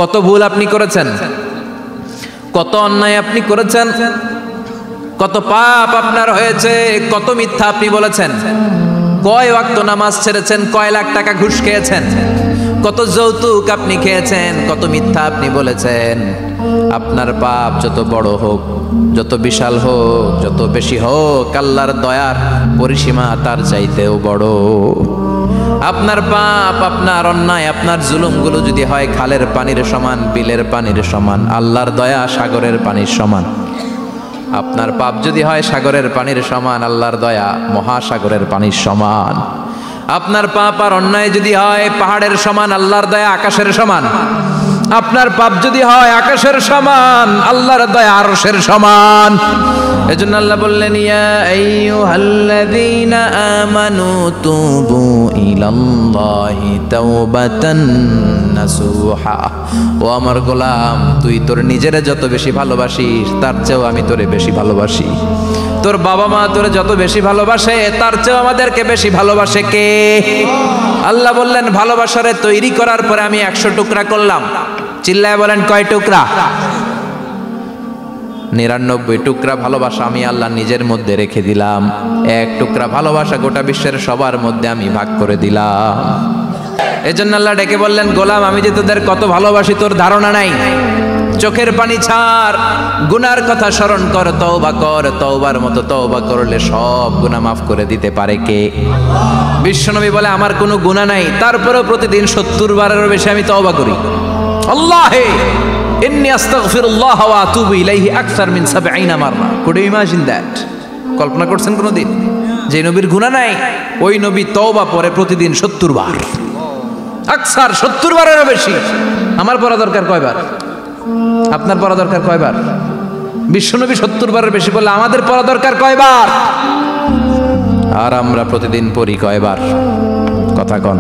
কত ভুল আপনি করেছেন, কত অন্যায় আপনি করেছেন, কত পাপ আপনার হয়েছে, কত মিথ্যা আপনি বলেছেন, কয় ওয়াক্ত নামাজ ছেড়েছেন, কয় লাখ টাকা ঘুষ খেয়েছেন, কত যৌতুক আপনি খেয়েছেন, কত মিথ্যা আপনি বলেছেন। আপনার পাপ যত বড় হোক, যত বিশাল হোক, যত বেশি হোক, আল্লাহর দয়ার পরিসীমা তার চাইতেও বড়। আপনার পাপ, আপনার অন্যায়, আপনার জুলুমগুলো যদি হয় খালের পানির সমান, বিলের পানির সমান, আল্লাহর দয়া সাগরের পানির সমান। আপনার পাপ যদি হয় সাগরের পানির সমান, আল্লাহর দয়া মহাসাগরের পানির সমান। আপনার পাপ আর অন্যায় যদি হয় পাহাড়ের সমান, আল্লাহর দয়া আকাশের সমান। আপনার পাপ যদি হয় আকাশের সমান, আল্লাহর দয়া আরশের সমান। এজন্য আল্লাহ বললেন, ইয়া আইয়ুহাল্লাযীনা আমানু তুবু ইলাল্লাহি তাওবাতান নাসুহা। ও আমার গোলাম, তুই তোর নিজেরে যত বেশি ভালোবাসিস তার চেয়েও আমি তোরে বেশি ভালোবাসি। তোর বাবা মা তোরে যত বেশি ভালোবাসে তার চেয়েও আমাদেরকে বেশি ভালোবাসে কে? আল্লাহ বললেন, ভালোবাসারে তৈরি করার পরে আমি 100 টুকরা করলাম। চিল্লায় বলেন, কয় টুকরা? 99 টুকরা ভালোবাসা আমি আল্লাহ নিজের মধ্যে রেখে দিলাম। 1 টুকরা ভালোবাসা গোটা বিশ্বের সবার মধ্যে আমি ভাগ করে দিলাম। এজন্য আল্লাহ ডেকে বললেন, গোলাম আমি যে তোদের কত ভালোবাসি তোর ধারণা নাই। চোখের পানি ছাড়, গুনার কথা স্মরণ কর, তওবা কর। তওবার মতো তওবা করলে সব গুনাহ মাফ করে দিতে পারে কে? বিশ্বনবী বলে, আমার কোনো গুনাহ নাই, তারপরেও প্রতিদিন 70 বারেরও বেশি আমি তওবা করি। আল্লাহে ইন্নী আস্তাগফিরুল্লাহ ওয়া আতুবু ইলাইহি আকসার মিন 70 মাররা। Could you imagine that? কল্পনা করছেন কোনোদিন যে নবীর গুনাহ নাই, ওই নবী তওবা পড়ে প্রতিদিন 70 বার, আকসার 70 বারেরও বেশি। আমার পড়া দরকার কয়বার? আপনার পড়া দরকার কয়বার? বিশ্বনবী 70 বারের বেশি বললে আমাদের পড়া দরকার কয়বার? আর আমরা প্রতিদিন পড়ি কয়বার? কথা কন।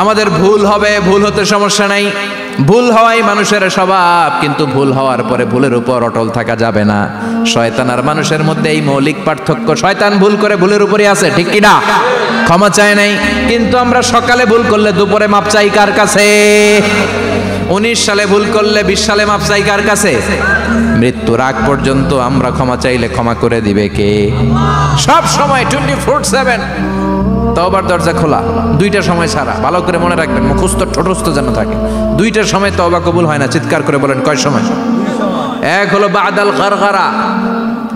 আমাদের ভুল হবে, ভুল হতে সমস্যা নাই, ভুল হওয়াই মানুষের স্বভাব, কিন্তু ভুল হওয়ার পরে ভুলের উপর অটল থাকা যাবে না। শয়তান আর মানুষের মধ্যে এই মৌলিক পার্থক্য। শয়তান ভুল করে ভুলের উপরই আছে, ঠিক কি না? ক্ষমা চায় নাই, কিন্তু আমরা সকালে ভুল করলে দুপুরে মাপ চাই কার কাছে? 19 সালে ভুল করলে 20 সালে মাপ চাই কার কাছে? মৃত্যুর আগ পর্যন্ত আমরা ক্ষমা চাইলে ক্ষমা করে দিবে কে? সব সময় 24/7 তওবার দরজা খোলা, 2টা সময় ছাড়া। ভালো করে মনে রাখবেন, মুখস্থ ঠোঁটস্থ যেন থাকে। 2টার সময় তওবা কবুল হয় না। চিৎকার করে বলেন, কয় সময়? এক হলো বাদাল গারগারা,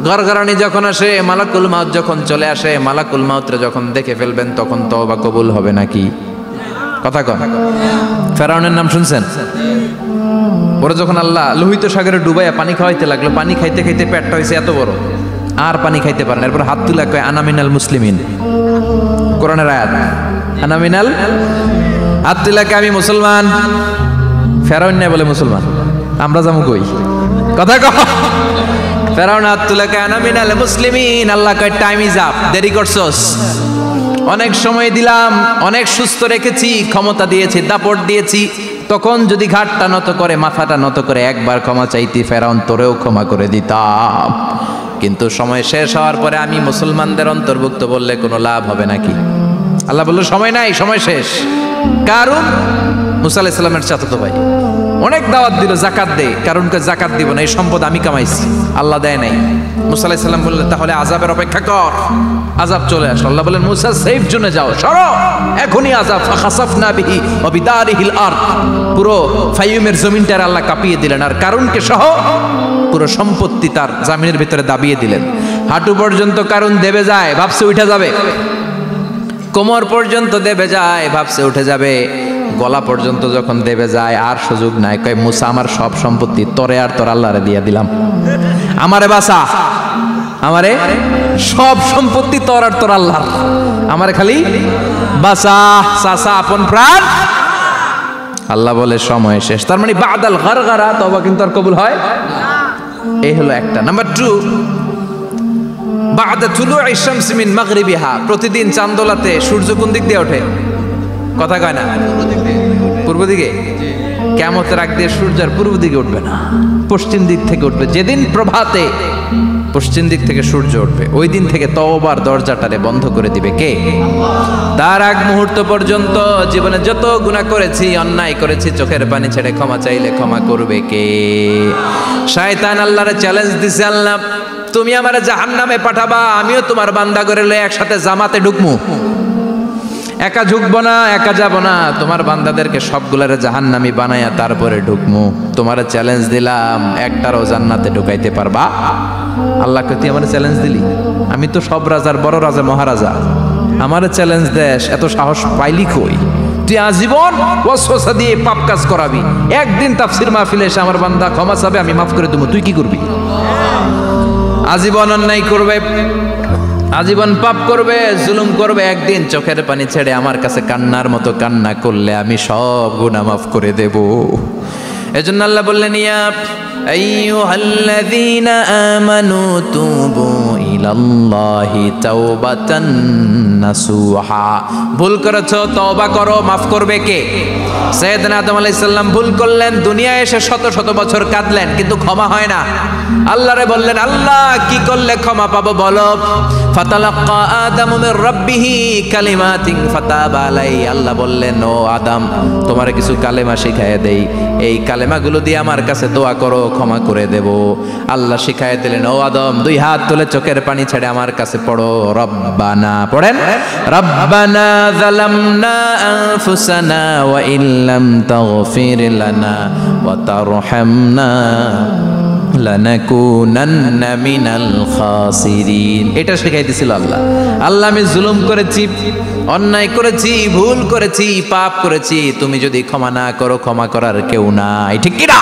গারগারানি যখন আসে, মালাকুল মাউত যখন চলে আসে, মালাকুল মাউতরে যখন দেখে ফেলবেন তখন তওবা কবুল হবে নাকি? কথা কন। ফেরাউনের নাম শুনছেন? ওরা যখন আল্লাহ লোহিত সাগরে ডুবাইয়া পানি খাওয়াইতে লাগলো, পানি খাইতে খাইতে পেটটা হয়েছে এত বড়, আর পানি খাইতে পারেন। এরপর হাত তুলে কয়, আনা মিনাল মুসলিমিন। কোরআনের আয়াত, আনা মিনাল। হাত তুলে কয়, আমি মুসলমান। ফেরাউন না বলে মুসলমান, আমরা যাবো কই? কথা কহ। ফেরাউন হাত তুলে কয়, আনা মিনাল মুসলিমিন। আল্লাহ কয়, টাইম ইজ আপ, দেরি করছস। অনেক সময় দিলাম, অনেক সুস্থ রেখেছি, ক্ষমতা দিয়েছি, দাপট দিয়েছি, তখন যদি ঘাটটা নত করে, মাথাটা নত করে একবার ক্ষমা চাইতি, ফেরাউন তোরেও ক্ষমা করে দিতাম। কিন্তু সময় শেষ হওয়ার পরে আমি মুসলমানদের অন্তর্ভুক্ত বললে কোনো লাভ হবে নাকি? আল্লাহ বলল, সময় নাই, সময় শেষ। কারণ মুসা আলাইহিস সালামের চাচাতো ভাই অনেক দাওয়াত দিল, যাকাত দে। কারণকে যাকাত দিব না, এই সম্পদ আমি কামাইছি, আল্লাহ দেয় নাই। মুসা আলাইহিস সালাম বললেন, তাহলে আযাবের অপেক্ষা কর। আযাব চলে আসলো। আল্লাহ বলেন, মুসা সেফ জোনে যাও, সরো, এখনই আযাব। ফাখাসাফনা বিহি ওয়া বিদারিহিল আরদ। পুরো ফাইয়ুমের জমিনটার আল্লাহ কাঁপিয়ে দিলেন, আর কারুনকে সহ পুরো সম্পত্তি তার জামিনের ভিতরে দাবিয়ে দিলেন। হাঁটু পর্যন্ত কারুন দেবে যায়, ভাবছে উঠে যাবে। কোমর পর্যন্ত দেবে যায়, ভাবছে উঠে যাবে। গলা পর্যন্ত যখন দেবে যায়, আর সুযোগ নাই। কয়, মুসা আমার সব সম্পত্তি তোরে আর তোর আল্লাহরে দিয়ে দিলাম, আমারে বাঁচা, আমারে সব সম্পত্তি তোর আর তোর আল্লাহর, আমারে খালি বাঁচা। চাচা আপন প্রাণ। আল্লাহ বলে, সময় শেষ। তার মানে বাদাল গারগারা, তওবা কিন্তু আর কবুল হয় না। এই হলো একটা। নাম্বার 2, বাদা তুলুই শামস মিন মাগরিবিহা। প্রতিদিন চাঁদোলাতে সূর্য কোন দিক দিয়ে ওঠে? কথা কয় না? পূর্ব দিকে। কিয়ামতের আগ দিয়ে সূর্য আর পূর্ব দিকে উঠবে না, পশ্চিম দিক থেকে উঠবে। যেদিন প্রভাতে পশ্চিম দিক থেকে সূর্য উঠবে, ওই দিন থেকে তওবার দরজাটারে বন্ধ করে দিবে কে? তার আগ মুহূর্ত পর্যন্ত জীবনে যত গুনাহ করেছি, অন্যায় করেছি, চোখের পানি ছেড়ে ক্ষমা চাইলে ক্ষমা করবে কে? শয়তান আল্লাহরে চ্যালেঞ্জ দিছে, আল্লাহ তুমি আমারে জাহান্নামে পাঠাবা, আমিও তোমার বান্দা করে লয়ে একসাথে জামাতে ঢুকমু। একা ঢুকবো না, একা যাব না, তোমার বান্দাদেরকে সবগুলারে জাহান্নামী বানায়া তারপরে ঢুকমু। তোমার চ্যালেঞ্জ দিলাম, একটারও জান্নাতে ঢুকাইতে পারবা? আল্লাহকে তুই আমার চ্যালেঞ্জ দিলি? আমি তো সব রাজার বড় রাজা, মহারাজা, আমার চ্যালেঞ্জ দেশ, এত সাহস পাইলি কই? তুই আজীবন ওয়াসওয়াসা দিয়ে পাপ কাজ করাবি, একদিন তাফসীর মাহফিলে এসে আমার বান্দা ক্ষমা চাবে, আমি মাফ করে দেবো, তুই কি করবি? আজীবন অন্যায় করবে, আজীবন পাপ করবে, জুলুম করবে, একদিন চোখের পানি ছেড়ে আমার কাছে কান্নার মতো কান্না করলে আমি সব গুনাহ মাফ করে দেব। এজন্য আল্লাহ বললেন, ইয়া আইয়ুহাল্লাযীনা আমানু তুবু ইলাল্লাহি তাওবাতান নাসুহা। ভুল করেছো, তওবা করো, মাফ করবে কে? সাইয়েদনা আদম আলাইহিস সালাম ভুল করলেন, দুনিয়ায় এসে শত শত বছর কাঁদলেন, কিন্তু ক্ষমা হয় না। আল্লাহরে বললেন, আল্লাহ কি করলে ক্ষমা পাবো বলো? ফাতালাক্কা আদামু মির রাব্বিহি কালিমাতিন ফাতাবা আলাইহি। আল্লাহ বললেন, ও আদম, তোমারে কিছু কালেমা শিখাইয়া দেই, এই কালেমাগুলো দিয়ে আমার কাছে দোয়া করো, ক্ষমা করে দেব। আল্লাহ শিখাইয়া দিলেন, ও আদম, দুই হাত তুলে চোখের পানি ছেড়ে আমার কাছে পড়ো, রব্বানা, পড়েন, রব্বানা যালামনা আনফুসানা ওয়া ইল্লাম তাগফির লানা ওয়া তারহামনা লানাকুনান্না মিনাল খাসিরিন। এটা শিখাই দিছিল আল্লাহ। আল্লাহ, আমি জুলুম করেছি, অন্যায় করেছি, ভুল করেছি, পাপ করেছি, তুমি যদি ক্ষমা না করো, ক্ষমা করার কেউ নাই, ঠিক কি না?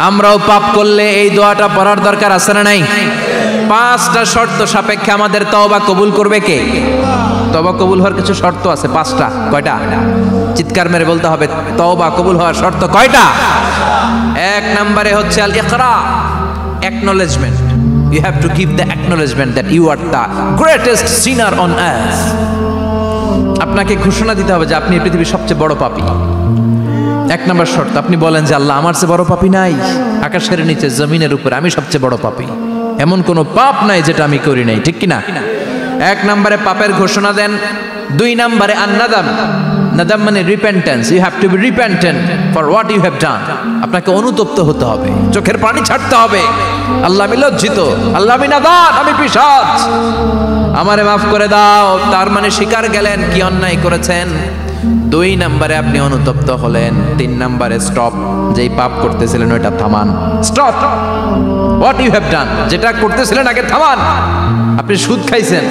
আমরাও পাপ করলে এই দোয়াটা পড়ার দরকার আছে না নাই? 5টা শর্ত সাপেক্ষে আমাদের তওবা কবুল করবে কে? তওবা কবুল হওয়ার কিছু শর্ত আছে, 5টা। কয়টা? চিৎকার মেরে বলতে হবে, তওবা কবুল হওয়ার শর্ত কয়টা? 1 নম্বরে হচ্ছে আল ইকরা, acknowledgement. You have to give the acknowledgement that you are the greatest sinner on earth. আপনাকে ঘোষণা দিতে হবে যে আপনি এই পৃথিবীর সবচেয়ে বড় পাপী। 1 নম্বর শর্ত, আপনি বলেন যে আল্লাহ, আমার চেয়ে বড় পাপী নাই, আকাশের নিচে জমিনের উপরে আমি সবচেয়ে বড় পাপী, এমন কোনো পাপ নাই যেটা আমি করি নাই, ঠিক কি না? 1 নম্বরে পাপের ঘোষণা দেন। 2 নম্বরে আন-নাদাম, নাদাম মানে repentance. You have to be repentant for what you have done. আপনাকে অনুতপ্ত হতে হবে, চোখের পানি ছাড়তে হবে। আল্লাহ, আমি লজ্জিত, আল্লাহ আমি নাদান, আমি পিশাচ, আমারে মাফ করে দাও। তার মানে স্বীকার গেলেন কি অন্যায় করেছেন। 2 নম্বরে আপনি অনুতপ্ত হলেন। 3 নম্বরে স্টপ, যেই পাপ করতেছিলেন ওইটা থামান। Stop what you have done, যেটা করতেছিলেন আগে থামান। আপনি সুদ খাইছেন,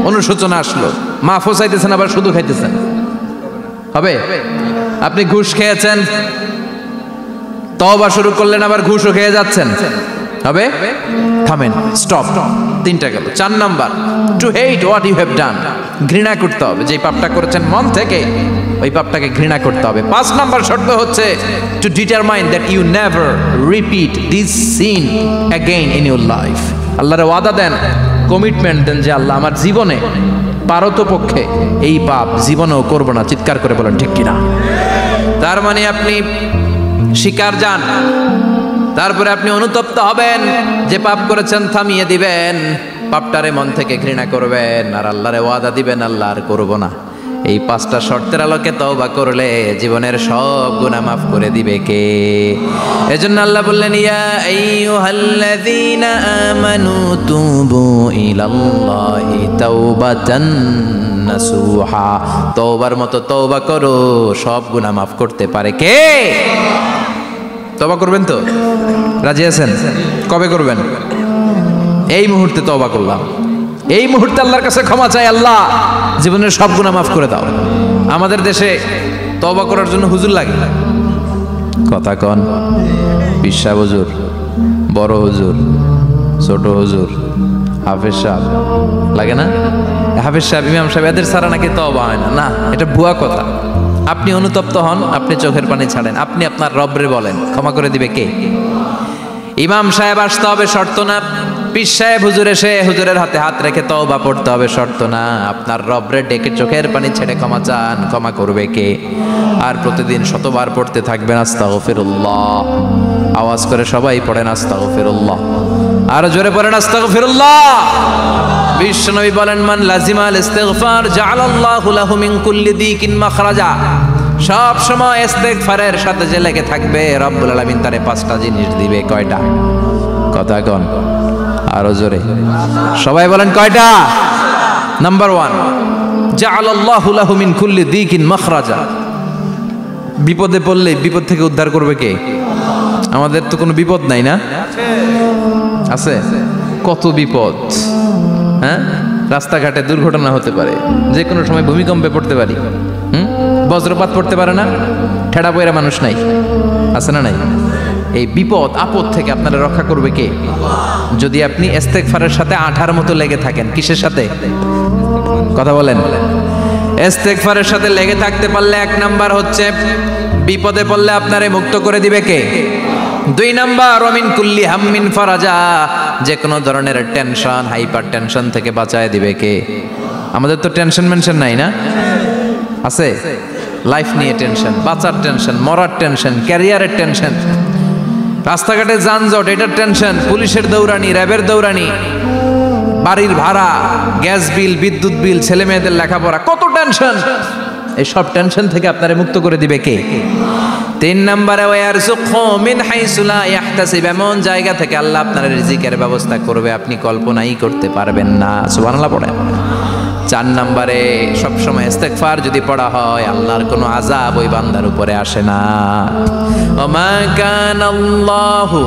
অনুশোচনা আসলো, মাফও চাইতেছেন, আবার সুদও খাইতেছেন, হবে? আপনি ঘুষ খেয়েছেন, তওবা শুরু করলেন, আবার ঘুষও খেয়ে যাচ্ছেন, হবে? থামেন, স্টপ। 3টা গেল। 4 number, to hate what you have done, ঘৃণা করতে হবে, যে পাপটা করেছেন মন থেকে ওই পাপটাকে ঘৃণা করতে হবে। 5 নাম্বার শর্ত হচ্ছে to determine that you never repeat this sin again in your life. আল্লাহরে ওয়াদা দেন, কমিটমেন্ট দেন যে আল্লাহ, আমার জীবনে পারতপক্ষে এই পাপ জীবনেও করব না। চিৎকার করে বলেন ঠিক কিনা? তার মানে আপনি স্বীকার যান, তারপরে আপনি অনুতপ্ত হবেন, যে পাপ করেছেন থামিয়ে দিবেন, পাপটারে মন থেকে ঘৃণা করবেন, আর আল্লাহরে ওয়াদা দিবেন, আল্লাহ আর করব না। এই 5টা শর্তের আলোকে তওবা করলে জীবনের সব গুনাহ মাফ করে দিবে কে? এজন্য আল্লাহ বললেন, ইয়া আইয়ুহাল্লাযীনা আমানু তুবু ইলাল্লাহি তাওবাতান নাসুহা। তওবার মতো তওবা করো, সব গুনাহ মাফ করতে পারে কে? তওবা করবেন তো? রাজি আছেন? কবে করবেন? এই মুহূর্তে তওবা করলাম, এই মুহূর্তে আল্লাহর কাছে ক্ষমা চাই, আল্লাহ জীবনের সব গুনাহ মাফ করে দাও। আমাদের দেশে তওবা করার জন্য হুজুর লাগে, কথা কন, বিশা হুজুর, বড় হুজুর, ছোট হুজুর, হাফেজ সাহেব লাগে না? হাফেজ সাহেব, ইমাম সাহেব, এদের ছাড়া নাকি তওবা হয় না। না, এটা ভুয়া কথা। আপনি অনুতপ্ত হন, আপনি চোখের পানি ছাড়েন, আপনি আপনার রবরে বলেন, ক্ষমা করে দিবে কে? ইমাম সাহেব আসতে হবে, শর্ত না। পীর সাহেব হুজুর এসে হুজুরের হাতে হাত রেখে তওবা পড়তে হবে, শর্ত না। আপনার রবরে ডেকে চোখের পানি ছেড়ে ক্ষমা চান, ক্ষমা করবে কে? আর প্রতিদিন শতবার পড়তে থাকবেন আস্তাগফিরুল্লাহ। আওয়াজ করে সবাই পড়েন আস্তাগফিরুল্লাহ, আর জোরে পড়েন আস্তাগফিরুল্লাহ। বিশ্বনবী বলেন, মান লাজিমাল ইস্তিগফার জাআলাল্লাহু লাহু মিন কুল্লি দিকিন মাখরাজা। সব সময় ইস্তিগফারের সাথে যে লেগে থাকবে, রব্বুল আলামিন তারে 5টা জিনিস দিবে। কয়টা? কথা কোন? আরো জোরে সবাই বলেন কয়টা? নাম্বার 1, জাআলাল্লাহু লাহু মিন কুল্লি দিকিন মাখরাজা। বিপদে পড়লে বিপদ থেকে উদ্ধার করবে কে? আমাদের তো কোনো বিপদ নাই না? আছে। কত বিপদ, হ্যাঁ? রাস্তাঘাটে দুর্ঘটনা হতে পারে, যে কোনো সময় ভূমিকম্পে পড়তে পারি, বজ্রপাত পড়তে পারে না, ঠেড়া পয়রা মানুষ নাই, আছে না নাই? এই বিপদ আপদ থেকে আপনারা রক্ষা করবে কে? যদি আপনি ইস্তেগফারের সাথে আঠার মতো লেগে থাকেন। কিসের সাথে? কথা বলেন। ইস্তেগফারের সাথে লেগে থাকতে পারলে 1 নাম্বার হচ্ছে বিপদে পড়লে আপনারে মুক্ত করে দিবে কে? 2 নাম্বার ওমিন কুল্লি হাম্মিন ফারাজা। যে কোনো ধরনের টেনশন, হাইপার টেনশন থেকে বাঁচায় দিবে কে? আমাদের তো টেনশন মেনশন নাই না? আছে। লাইফ নিয়ে টেনশন, বাঁচার টেনশন, মরার টেনশন, ক্যারিয়ারের টেনশন, রাস্তাঘাটে যানজট, এটার টেনশন, পুলিশের দৌড়ানি, র্যাবের দৌড়ানি, বাড়ির ভাড়া, গ্যাস বিল, বিদ্যুৎ বিল, ছেলে মেয়েদের লেখাপড়া, কত টেনশন। এই সব টেনশন থেকে আপনারে মুক্ত করে দিবে কে? 3 নম্বরে ওয়ারযুকহু মিন হাইসু লা ইয়াহতাসিব। এমন জায়গা থেকে আল্লাহ আপনার রিজিকের ব্যবস্থা করবে আপনি কল্পনাই করতে পারবেন না। সুবহানাল্লাহ পড়েন। 4 নম্বরে সবসময় ইস্তেগফার যদি পড়া হয়, আল্লাহর কোনো আযাব ওই বান্দার উপরে আসে না। ওমা কানাল্লাহু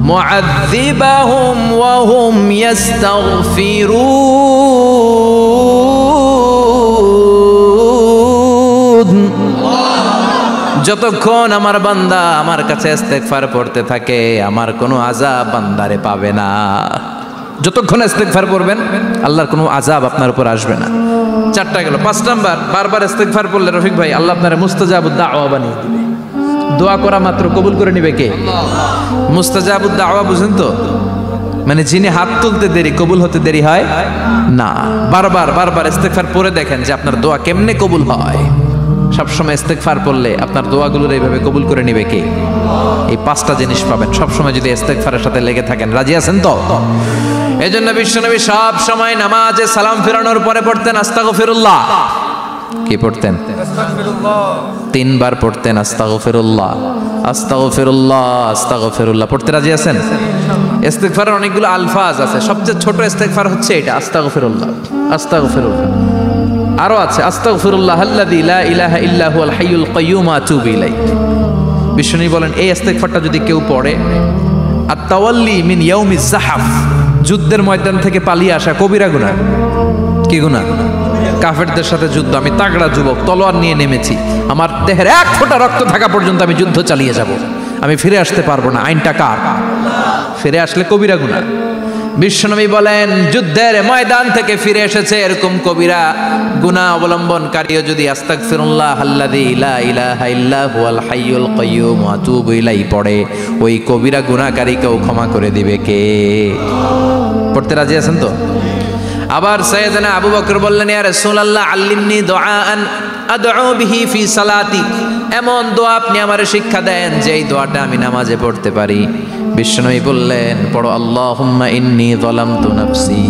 মুআযযিবাহুম ওয়া হুম ইস্তাগফিরুন। যতক্ষণ আমার বান্দা আমার কাছে ইস্তেগফার পড়তে থাকে, আমার কোনো আযাব বান্দারে পাবে না। যতক্ষণ ইস্তেগফার পড়বেন, আল্লাহর কোনো আযাব আপনার উপর আসবে না। 4টা গেল। 5 নাম্বার, বারবার ইস্তেগফার পড়লে রফিক ভাই আল্লাহ আপনারে মুস্তাজাবুদ দাওয়া বানিয়ে দিবে। দোয়া করা মাত্র কবুল করে নিবে কে? মুস্তাজাবুদ দাওয়া বুঝেন তো? মানে যিনি হাত তুলতে দেরি, কবুল হতে দেরি হয় না। বারবার বারবার ইস্তেগফার পড়ে দেখেন যে আপনার দোয়া কেমনে কবুল হয়। সবসময় ইস্তেগফার পড়লে আপনার দোয়াগুলোর এইভাবে কবুল করে নিবে কে? এই 5টা জিনিস পাবেন সবসময় যদি ইস্তেগফারের সাথে লেগে থাকেন। রাজি আছেন তো? এই জন্য বিশ্বনবী সব সময় নামাজে সালাম ফেরানোর পরে পড়তেন আস্তাগফিরুল্লাহ। কি পড়তেন? 3 বার পড়তেন আস্তাগফিরুল্লাহ, আস্তাগফিরুল্লাহ, আস্তাগফিরুল্লাহ। পড়তে রাজি আছেন? ইস্তেগফারের অনেকগুলো আলফাজ আছে, সবচেয়ে ছোট ইস্তেগফার হচ্ছে এটা, আস্তাগফিরুল্লাহ, আস্তাগফিরুল্লাহ। আরো আছে আস্তাগফিরুল্লাহ আল্লাযী লা ইলাহা ইল্লা হুয়াল হাইয়ুল কাইয়্যুম আতুবু ইলাইহি। বিশ্বনবী বলেন এই ইস্তেগফারটা যদি কেউ পড়ে, আত-তাওয়াল্লি মিন ইয়াউমিজ যাহাফ, যুদ্ধের ময়দান থেকে পালিয়ে আসা কবিরা গুনাহ। কি গুনাহ? কাফেরদের সাথে যুদ্ধ। আমি তাগড়া যুবক, তলোয়ার নিয়ে নেমেছি, আমার দেহের 1 ফোঁটা রক্ত থাকা পর্যন্ত আমি যুদ্ধ চালিয়ে যাব, আমি ফিরে আসতে পারবো না। আইনটা কার? ফিরে আসলে কবিরা গুনাহ। বিশ্বনবী বলেন যুদ্ধের ময়দান থেকে ফিরে এসেছে এরকম কবিরা গুনাহ অবলম্বনকারীও যদি আস্তাগফিরুল্লাহ আল্লাযী লা ইলাহা ইল্লা হুয়াল হাইয়ুল কাইয়্যুম ওয়া আতুবু ইলাইহি পড়ে, ওই কবিরা গুনাহকারীকেও ক্ষমা করে দিবে কে? পড়তে রাজি আছেন তো? আবার সাইয়েদনা আবু বকর বললেন, ইয়া রাসূলুল্লাহ আল্লিমনি দুআআন আদউ বিহি ফি সালাতি। এমন দোয়া আপনি আমারে শিক্ষা দেন যে এই দোয়াটা আমি নামাজে পড়তে পারি। বিশ্বনবী বললেন, পড়ো আল্লাহুম্মা ইন্নী যালামতু নাফসি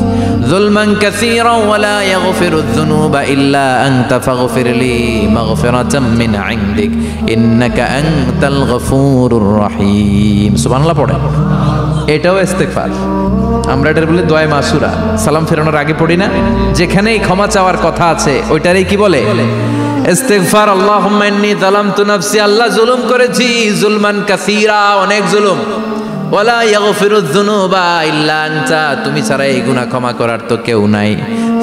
যুলমান কাসীরান ওয়া লা ইয়াগফিরুয যুনুবা ইল্লা আনতা ফাগফিরলি মাগফিরাতাম মিন ইনদিক ইন্নাকা আনতাল গফুরুর রহিম। সুবহানাল্লাহ পড়ে। এটাও ইস্তেগফার। আমরা এটার বলে দোয়া মাসুরা, সালাম ফেরানোর আগে পড়ি না? যেখানেই ক্ষমা চাওয়ার কথা আছে ওইটারই কি বলে? ইস্তেগফার। আল্লাহুম্মা ইন্নী যালামতু নাফসি, আল্লাহ জুলুম করেছি, যুলমান কাসীরা, অনেক জুলুম, ওয়ালা ইয়াগফিরুয যুনুবা ইল্লা আনতা, তুমি ছাড়া এই গুনাহ ক্ষমা করার তো কেউ নাই।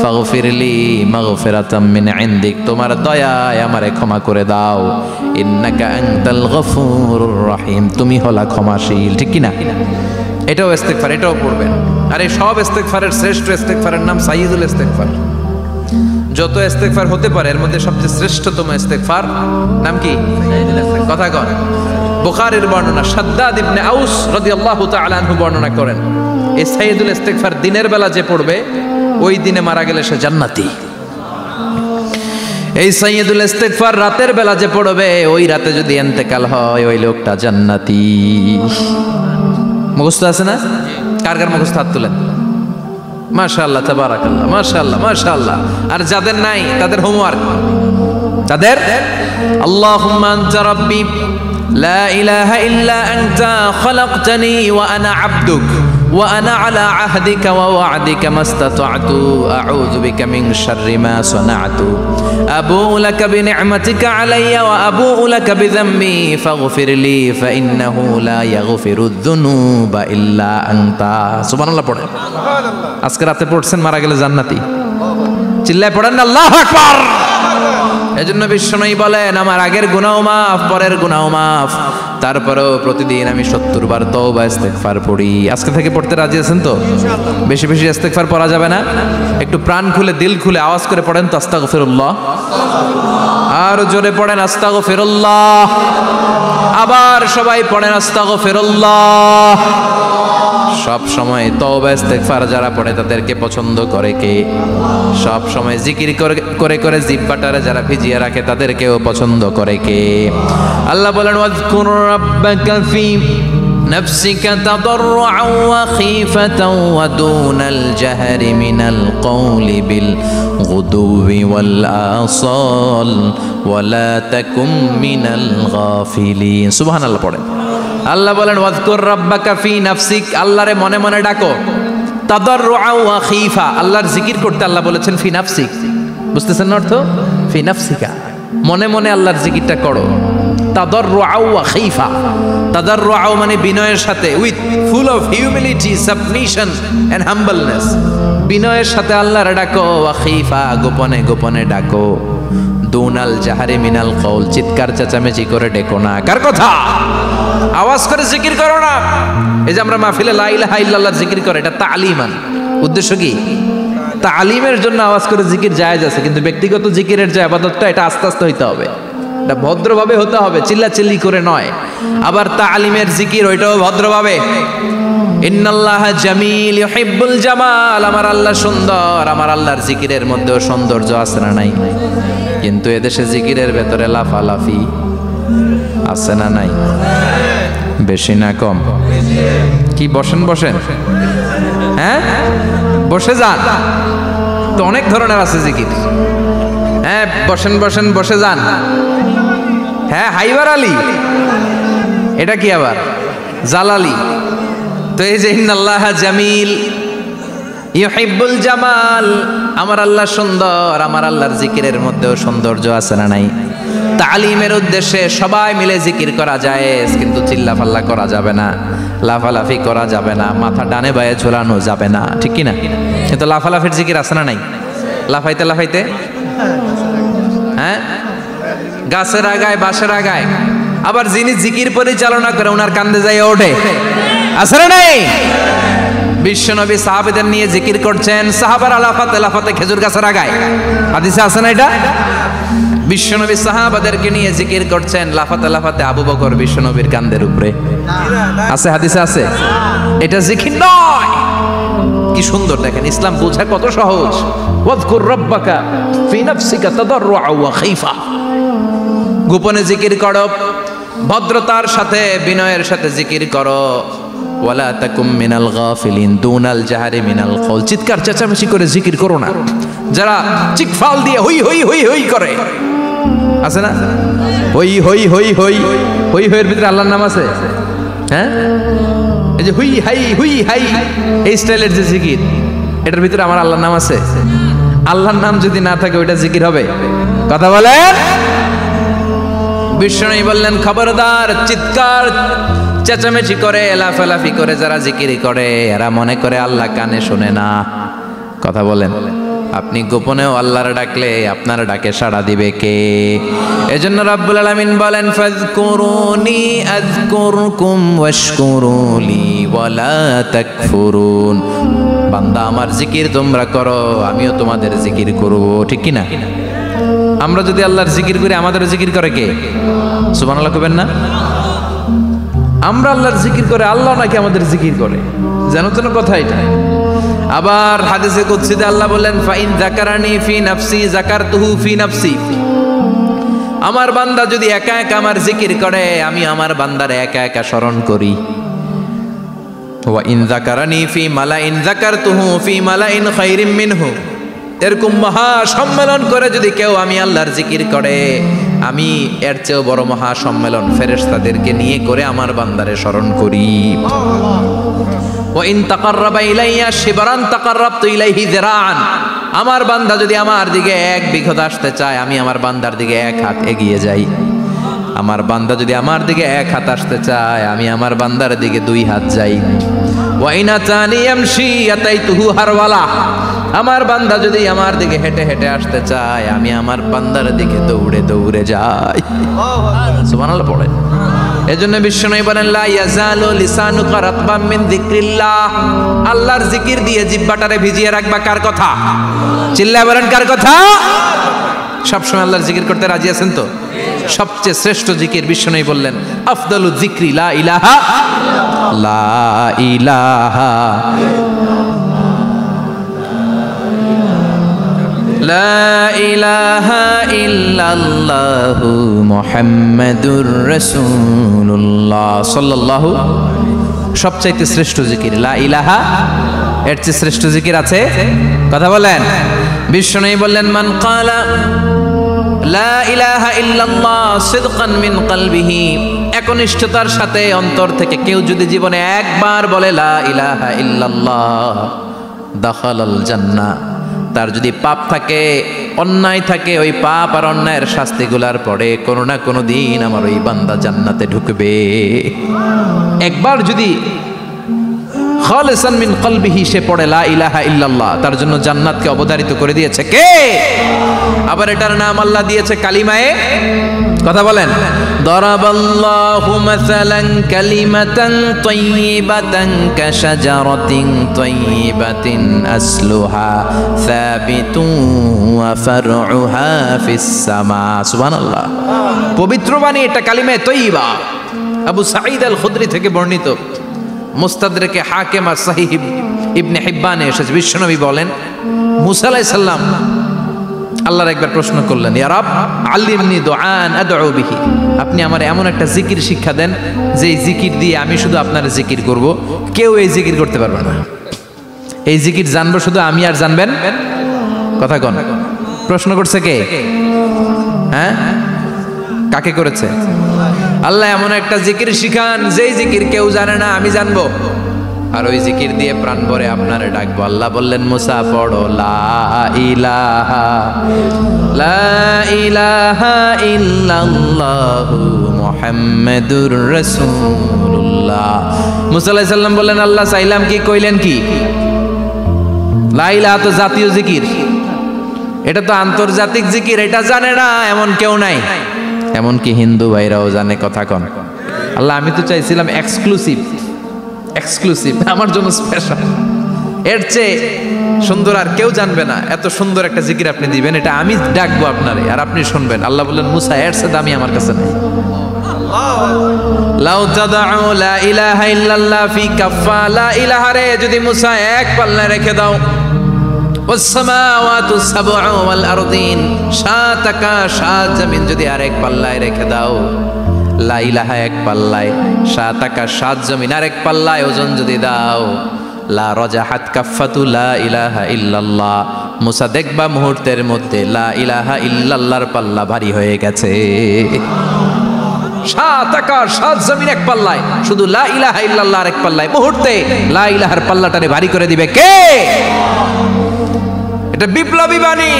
ফাগফিরলি মাগফিরাতাম মিন ইনদিক, তোমার দয়ায় আমারে ক্ষমা করে দাও। ইন্নাকা আনতাল গফুরুর রহিম, তুমি হলা ক্ষমাশীল। ঠিক কি না? এটাও ইস্তেগফার, এটাও পড়বেন। আর এই সব ইস্তেগফারের শ্রেষ্ঠ ইস্তেগফারের নাম সাইয়্যিদুল ইস্তেগফার। যত ইস্তেগফার হতে পারে এর মধ্যে সবচেয়ে শ্রেষ্ঠতম ইস্তেগফার নাম কি? কথা কন। বুখারীর বর্ণনা, শাদ্দাদ ইবনে আউস রাদিয়াল্লাহু তাআলা আনহু বর্ণনা করেন, এই সাইয়্যিদুল ইস্তেগফার দিনের বেলা যে পড়বে ওই দিনে মারা গেলে সে জান্নাতি। এই সাইয়্যিদুল ইস্তেগফার রাতের বেলা যে পড়বে ওই রাতে যদি ইন্তেকাল হয় ওই লোকটা জান্নাতি। মুখস্থ আছে না? কার কার মুখস্থ হাত তুলেন? মাশাআল্লাহ, তাবারাকাল্লাহ, মাশাআল্লাহ, মাশাআল্লাহ। আর যাদের নাই তাদের হোমওয়ার্ক, তাদের আল্লাহুম্মা আনতা রাব্বি লা ইলাহা ইল্লা আনতা খালাকতানি ওয়া আনা আবদুক ওয়া আনা আলা আহদিকা ওয়া ওয়া'দিকা মাস্তাতা'তু আউযু বিকা মিন শাররি মা সানা'তু আবুউ লাকা বিনি'মাতিকা আলাইয়া ওয়া আবুউ লাকা বিযামবি ফাগফিরলি ফাইন্নাহু লা ইয়াগফিরুয যুনুবা ইল্লা আনতা। সুবহানাল্লাহ পড়েন। সুবহানাল্লাহ। আজকে রাতে পড়ছেন, মারা গেলে জান্নাতি। চিল্লায় পড়েন না আল্লাহু আকবার। এজন্য বিশ্বনবী বলেন, আমার আগের গুনাহ মাফ, পরের গুনাহ মাফ, তারপরেও প্রতিদিন আমি 70 বার তওবা ইস্তেগফার পড়ি। আজকে থেকে পড়তে রাজি আছেন তো? বেশি বেশি ইস্তেগফার পড়া যাবে না? একটু প্রাণ খুলে, দিল খুলে আওয়াজ করে পড়েন তো আস্তাগফিরুল্লাহ। আর জোরে পড়েন আস্তাগফিরুল্লাহ। আবার সবাই পড়েন আস্তাগফিরুল্লাহ। সব সময় তওবা ইস্তেগফার যারা পড়ে তাদেরকে পছন্দ করে কে? সব সময় জিকির করে করে জিহ্বাটারে যারা ভিজিয়ে রাখে তাদেরকেও পছন্দ করে কে? আল্লাহ বলেন, ওয়াজকুর রাব্বাকা ফি নাফসিকা তাদাররুআন ওয়া খীফাতান ওয়া দুনাল জাহরি মিনাল কওলি বিল গুদুবি ওয়াল আসাল ওয়া লা তাকুম মিনাল গাফিলিন। সুবহানাল্লাহ পড়েন। আল্লাহ বলেন, ওয়াজকুর রাব্বাকা ফি নাফসিক, আল্লাহরে মনে মনে ডাকো। তাদাররুআন ওয়া খীফা, আল্লাহর জিকির করতে আল্লাহ বলেছেন ফি নাফসিক। বুঝতেছেন অর্থ? ফি নাফসিকা, মনে মনে আল্লাহর জিকিরটা করো। তাদাররুআন ওয়া খীফা, তাদাররুআন মানে বিনয়ের সাথে, with full of humility, submission and humbleness. বিনয়ের সাথে আল্লাহরে ডাকো। ওয়া খীফা, গোপনে গোপনে ডাকো। দুনাল জাহারি মিনাল কওল, চিৎকার চেঁচামেচি করে ডেকো না। কার কথা? আওয়াজ করে জিকির করো না। এই যে আমরা মাহফিলে লা ইলাহা ইল্লাল্লাহ জিকির করে, এটা তালিমান। উদ্দেশ্য কি? তালিমের জন্য আওয়াজ করে জিকির জায়েজ আছে, কিন্তু ব্যক্তিগত জিকিরের যে ইবাদতটা, এটা আস্তে আস্তে হইতে হবে, এটা ভদ্রভাবে হতে হবে, চিল্লাচিল্লি করে নয়। আবার তালিমের জিকির ওইটাও ভদ্রভাবে। ইন্নাল্লাহা জামিল ইউহিব্বুল জামাল, আমার আল্লাহ সুন্দর, আমার আল্লাহর জিকিরের মধ্যেও সৌন্দর্য আছে না নাই? কিন্তু এদেশে জিকিরের ভেতরে লাফালাফি আছে না নাই? বেশি না কম? কি বসেন বসেন, হ্যাঁ বসে যান তো, অনেক ধরনের আছে জিকির। হ্যাঁ বসেন বসেন, বসে যান। হ্যাঁ হাইবার আলী, এটা কি আবার জালালি? তো এই যে ইন্নাল্লাহা জামিল ইউহিব্বুল জামাল, আমার আল্লাহ সুন্দর, আমার আল্লাহর জিকিরের মধ্যেও সৌন্দর্য আছে না নাই? তালিমের উদ্দেশ্যে সবাই মিলে জিকির করা যায়, কিন্তু চিল্লাফাল্লা করা যাবে না, লাফালাফি করা যাবে না, মাথা ডানে বায়ে ঝোলানো যাবে না, ঠিক কি না? কিন্তু লাফালাফির জিকির আছে না নাই? লাফাইতে লাফাইতে, হ্যাঁ গাছের আগায় বাঁশের আগায়। আবার যিনি জিকির পরিচালনা করে ওনার কান্দে যায় ওঠে, আছে না নাই? বিশ্বনবী সাহাবাদের নিয়ে জিকির করছেন, সাহাবারা লাফাতে লাফাতে খেজুর গাছের আগায়। হাদিসে আছে না এটা? বিশ্বনবী সাহাবাদেরকে নিয়ে জিকির করছেন, লাফাতে লাফাতে আবু বকর বিশ্বনবীর কান্দের উপরে। আছে হাদিসে আছে? এটা জিকির নয়। কি সুন্দর দেখেন, ইসলাম বোঝা কত সহজ। ওয়াজকুর রাব্বাকা ফি নাফসিকা তাদাররুআন ওয়া খীফা, গোপনে জিকির করো, ভদ্রতার সাথে বিনয়ের সাথে জিকির করো। ওয়ালা তাকুম মিনাল গাফিলিন, দুনাল জাহারি মিনাল কওল, চিৎকার চেঁচামেচি করে জিকির করো না। যারা চিকফাল দিয়ে হই হই হই হই করে, আছে না? হই হই হই হই হই হইয়ের ভিতরে আল্লাহর নাম আছে। হ্যাঁ এই যে হুই হাই হুই হাই, এই স্টাইলের যে জিকির, এটার ভিতরে আমার আল্লাহর নাম আছে? আল্লাহর নাম যদি না থাকে ওইটা জিকির হবে? কথা বলেন। বিশ্বনবী বললেন, খবরদার, চিৎকার চেঁচামেচি করে লাফালাফি করে যারা জিকির করে এরা মনে করে আল্লাহ কানে শোনে না। কথা বলেন। আপনি গোপনেও আল্লাহর ডাকলে আপনার ডাকে সাড়া দিবে কে? এজন্য রাব্বুল আলামিন বলেন, ফাযকুরুনি আযকুরকুম ওয়াশকুরুলি ওয়ালা তাকফুরুন। বান্দা আমার জিকির তোমরা করো, আমিও তোমাদের জিকির করব, ঠিক কি না? আমরা যদি আল্লাহর জিকির করি, আমাদের জিকির করে কে? সুবহানাল্লাহ কইবেন না? আমরা আল্লাহর জিকির করে, আল্লাহ নাকি আমাদের জিকির করে, জানো তো না কথা এটা? আবার হাদিসে কুদসিতে আল্লাহ বলেন, ফাইন যাকারানি ফি নাফসি যাকারতুহু ফি নাফসি। আমার বান্দা যদি একা একা আমার জিকির করে, আমি আমার বান্দারে একা একা স্মরণ করি। ওয়া ইন যাকারানি ফি মালাইন যাকারতুহু ফি মালাইন খায়রিম মিনহু। এরকম মহা সম্মেলন করে যদি কেউ আমি আল্লাহর জিকির করে, আমি এর চেয়েও বড় মহা সম্মেলন ফেরেশতাদেরকে নিয়ে করে আমার বান্দারে স্মরণ করি। ওয়া ইন তাকাররাবা ইলাইয়া শিবরান তাকাররাবতু ইলাইহি যিরাআন। আমার বান্দা যদি আমার দিকে 1 বিঘত আসতে চায়, আমি আমার বান্দার দিকে 1 হাত এগিয়ে যাই। আমার বান্দা যদি আমার দিকে 1 হাত আসতে চায়, আমি আমার বান্দার দিকে 2 হাত যাই। ওয়া ইন আতানি ইয়ামশি আতাইতুহু হারওয়ালা। আমার বান্দা যদি আমার দিকে হেঁটে হেঁটে আসতে চায়, আমি আমার বান্দার দিকে দৌড়ে দৌড়ে যাই। সুবহানাল্লাহ পড়ে। এজন্য বিশ্বনবী বলেন, লা ইয়াজালু লিসানুকা রাতবাম মিন যিকরিল্লাহ। আল্লাহর জিকির দিয়ে জিহ্বাটারে ভিজিয়ে রাখবা। কার কথা? চিল্লায় বলেন কার কথা? সবসময় আল্লাহর জিকির করতে রাজি আছেন তো? সবচেয়ে শ্রেষ্ঠ জিকির বিশ্বনবী বললেন, আফদালু যিকরি লা ইলাহা লা ইলাহা লা ইলাহা ইল্লাল্লাহু মুহাম্মাদুর রাসূলুল্লাহ সাল্লাল্লাহু। সবচাইতে শ্রেষ্ঠ জিকির লা ইলাহা। এর চেয়ে শ্রেষ্ঠ জিকির আছে? কথা বলেন। বিশ্বনবী বললেন, মান ক্বালা লা ইলাহা ইল্লাল্লাহ সিদকান মিন কলবিহি। একনিষ্ঠতার সাথে অন্তর থেকে কেউ যদি জীবনে একবার বলে লা ইলাহা ইল্লাল্লাহ, দাখালাল জান্নাহ। তার যদি পাপ থাকে, অন্যায় থাকে, ওই পাপ আর অন্যায়ের শাস্তিগুলার পরে কোনো না কোনো দিন আমার ওই বান্দা জান্নাতে ঢুকবে। একবার যদি খালিসান মিন কলবিহি সে পড়ে লা ইলাহা ইল্লাল্লাহ, তার জন্য জান্নাতকে অবধারিত করে দিয়েছে কে? আবার এটার নাম আল্লাহ দিয়েছে কালিমায়ে। কথা বলেন। দরাবাল্লাহু মাসালান কালিমাতান তাইয়িবাতান কাশাজারাতিন তাইয়িবাতিন আসলুহা সাবিতুন ওয়া ফারউহা ফিস সামা। সুবহানাল্লাহ। পবিত্র বাণী এটা কালিমায়ে তাইয়িবা। আবু সাঈদ আল খুদরি থেকে বর্ণিত, মুস্তাদরেকে হাকিম আর সহিহ ইবনে হিব্বানে এসেছে। বিশ্বনবী বলেন, মুসা আলাইহিস সালাম আল্লাহর একবার প্রশ্ন করলেন, ইয়া রাব আল্লিমনি দুআন আদউ বিহি। আপনি আমার এমন একটা জিকির শিক্ষা দেন যে জিকির দিয়ে আমি শুধু আপনার জিকির করব, কেউ এই জিকির করতে পারবে না। এই জিকির জানবো শুধু আমি, আর জানবেন। কথা কোন? প্রশ্ন করছে কে? হ্যাঁ, কাকে করেছে? আল্লাহ এমন একটা জিকির শিখান যেই জিকির কেউ জানে না, আমি জানবো, আর ওই জিকির দিয়ে প্রাণ ভরে আপনারে ডাকবো। আল্লাহ বললেন, মুসা পড়ো লা ইলাহা ইল্লাল্লাহু মুহাম্মাদুর রাসূলুল্লাহ। মুসা আলাইহিস সালাম বললেন, আল্লাহ চাইলাম কি, কইলেন কি? লা ইলাহা তো জাতীয় জিকির, এটা তো আন্তর্জাতিক জিকির, এটা জানে না এমন কেউ নাই। এমনকি হিন্দু ভাইরাও জানে। কথা কন। আল্লাহ আমি তো চাইছিলাম এক্সক্লুসিভ, আমার জন্য স্পেশাল। এর চেয়ে সুন্দর আর কেউ জানবে না। এত সুন্দর একটা জিকির আপনি দিবেন, এটা আমি ডাকবো আপনারে আর আপনি শুনবেন। আল্লাহ বললেন, মুসা এর চেয়ে দামি আমার কাছে নেই। লাউ তাদউ লা ইলাহা ইল্লাল্লাহ ফি কাফা। লা ইলাহা রে যদি মুসা এক পাল্লায় রেখে দাও, ওয়াসসামাওয়াতু সাবউ ওয়াল আরদিন, 7 আকাশ 7 জমিন যদি আরেক পাল্লায় রেখে দাও, লা ইলাহা এক পাল্লায়, 7 আকাশ 7 জমিন আরেক পাল্লায় ওজন যদি দাও, লা রাজাহাত কাফাতু লা ইলাহা ইল্লাল্লাহ। মুসা দেখবা মুহূর্তের মধ্যে লা ইলাহা ইল্লাল্লাহর পাল্লা ভারী হয়ে গেছে। 7 আকাশ 7 জমিন এক পাল্লায়, শুধু লা ইলাহা ইল্লাল্লাহ আরেক পাল্লায়, মুহূর্তে লা ইলাহার পাল্লাটারে ভারী করে দিবে কে? এটা বিপ্লবী বাণী।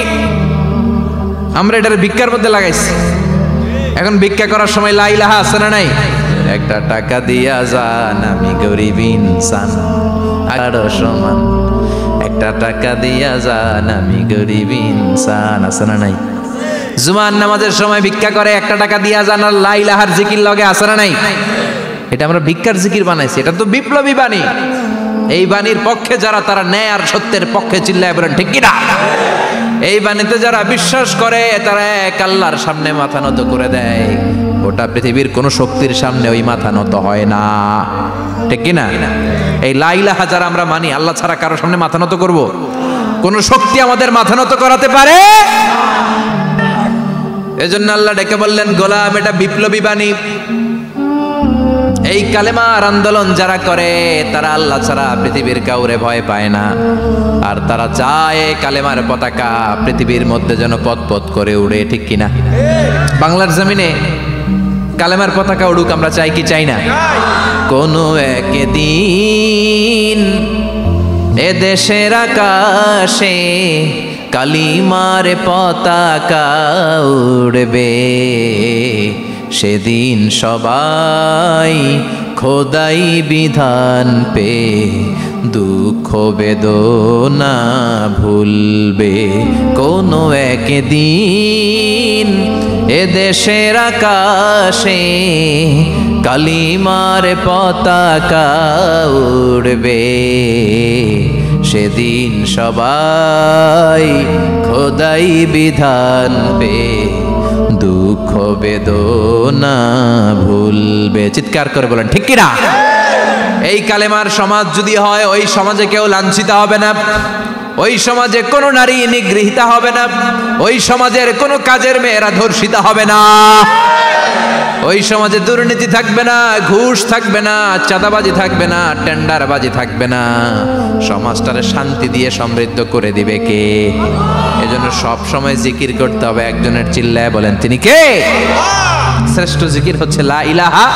আমরা এটার ভিক্ষার মধ্যে লাগাইছি। এখন ভিক্ষা করার সময় লা ইলাহা আছে না নাই? একটা টাকা দিয়া যান, আমি গরিব ইনসান আরো সমান। একটা টাকা দিয়া যান, আমি গরিব ইনসান, আছে না নাই? জুমার নামাজের সময় ভিক্ষা করে, একটা টাকা দিয়া যান, আর লা ইলাহার জিকির লগে আছে না নাই? এটা আমরা ভিক্ষার জিকির বানাইছি। এটা তো বিপ্লবী বাণী। এই বাণীর পক্ষে যারা, তারা ন্যায় আর সত্যের পক্ষে চিল্লায় বলেন ঠিক কিনা? এই বাণীতে যারা বিশ্বাস করে, তারা এক আল্লাহর সামনে মাথা নত করে দেয়। গোটা পৃথিবীর কোন শক্তির সামনে ওই মাথা নত হয় না। ঠিক কিনা? এই লা ইলাহা যারা আমরা মানি, আল্লাহ ছাড়া কারো সামনে মাথা নত করব? কোন শক্তি আমাদের মাথা নত করাতে পারে? এজন্য আল্লাহ ডেকে বললেন, গোলাম এটা বিপ্লবী বাণী। এই কালেমার আন্দোলন যারা করে তারা আল্লাহ ছাড়া পৃথিবীর কাউরে ভয় পায় না, আর তারা চায় কালেমার পতাকা পৃথিবীর মধ্যে যেন পথ করে উড়ে, ঠিক কিনা? বাংলার জমিনে কালেমার পতাকা উড়ুক, আমরা চাই কি চাই না? কোনো একদিন এ দেশের আকাশে কালিমার পতাকা উড়বে, সেদিন সবাই খোদাই বিধান পে দুঃখ বেদনা ভুলবে। কোনো একদিন এ দেশের আকাশে কালিমার পতাকা উড়বে, সেদিন সবাই খোদাই বিধান পে দুঃখ বেদনা ভুলবে। চিৎকার করে বলেন ঠিক কিনা? এই কালেমার সমাজ যদি হয়, ওই সমাজে কেউ লাঞ্ছিত হবে না, ওই সমাজে কোনো নারী নিগৃহীতা হবে না, ওই সমাজের কোনো কাজের মেয়েরা ধর্ষিত হবে না, ওই সমাজে দুর্নীতি থাকবে না, ঘুষ থাকবে না, চাঁদাবাজি থাকবে না, টেন্ডারবাজি থাকবে না। সমাজটারে শান্তি দিয়ে সমৃদ্ধ করে দিবে কে? এজন্য সব সময় জিকির করতে হবে একজনের, চিল্লায় বলেন তিনি কে? শ্রেষ্ঠ জিকির হচ্ছে লা ইলাহা।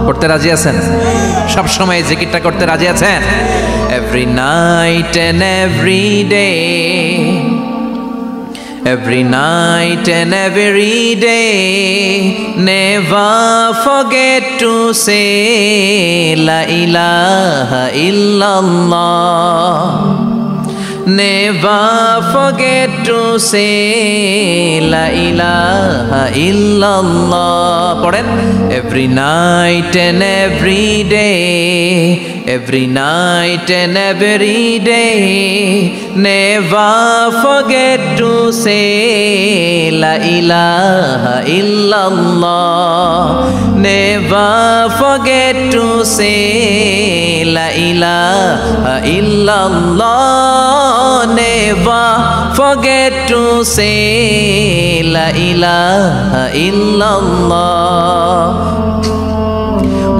করতে রাজি আছেন? সব সময় জিকিরটা করতে রাজি আছেন? Every night and every day, every night and every day, never forget to say la ilaha illallah, never forget to say la ilaha illallah. পড়েন, every night and every day, every night and every day, never forget to say la ilaha illallah, never forget to say la ilaha illallah, never forget to say la ilaha illallah.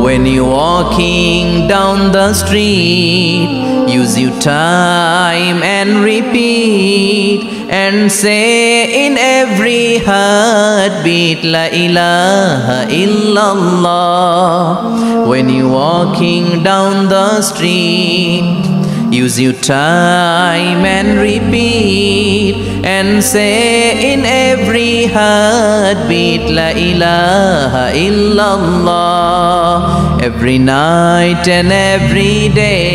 When you're walking down the street, use your time and repeat and say in every heartbeat la ilaha illallah. When you're walking down the street, use your time and repeat and say in every heartbeat la ilaha illallah. Every night and every day,